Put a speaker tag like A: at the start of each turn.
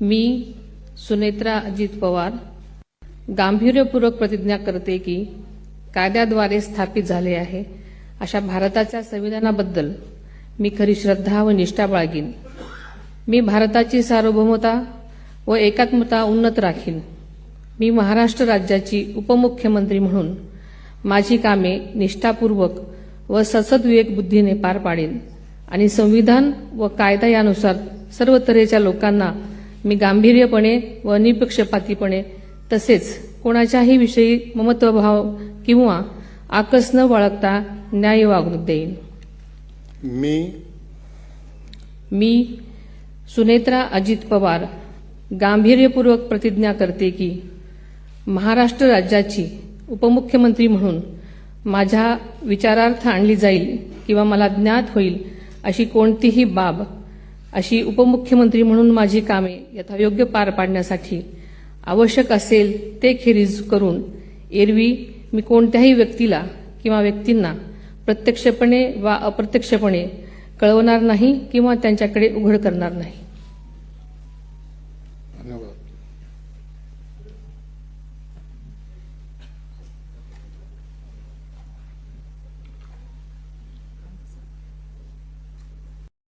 A: मी सुनेत्रा अजित पवार गांभीर्यपूर्वक प्रतिज्ञा करते की कायद्याद्वारे स्थापित झाले आहे अशा भारताच्या संविधानाबद्दल मी खरी श्रद्धा व निष्ठा बाळगीन। मी भारताची सार्वभौमता व एकात्मता उन्नत राखीन। मी महाराष्ट्र राज्याची उपमुख्यमंत्री म्हणून माझी कामे निष्ठापूर्वक व सद्विवेक बुद्धीने पार पाडेन आणि संविधान व कायदा यानुसार सर्व तऱ्हेच्या लोकांना मी गांभीर्यपणे व निपक्षपातीपणे तसेच कोणाच्याही विषयी ममत्वभाव किंवा आकस न बाळगता न्याय वागणूक देईन। मी सुनेत्रा अजित पवार गांभीर्यपूर्वक प्रतिज्ञा करते की महाराष्ट्र राज्याची उपमुख्यमंत्री म्हणून माझ्या विचारार्थ आणली जाईल किंवा मला ज्ञात होईल अशी कोणतीही बाब अशी उपमुख्यमंत्री म्हणून माझी कामे यथायोग्य पार पाडण्यासाठी आवश्यक असेल ते खेरीज करून एरवी मी कोणत्याही व्यक्तीला किंवा व्यक्तींना प्रत्यक्षपणे वा अप्रत्यक्षपणे कळवणार नाही किंवा त्यांच्याकडे उघड करणार नाही।
B: धन्यवाद।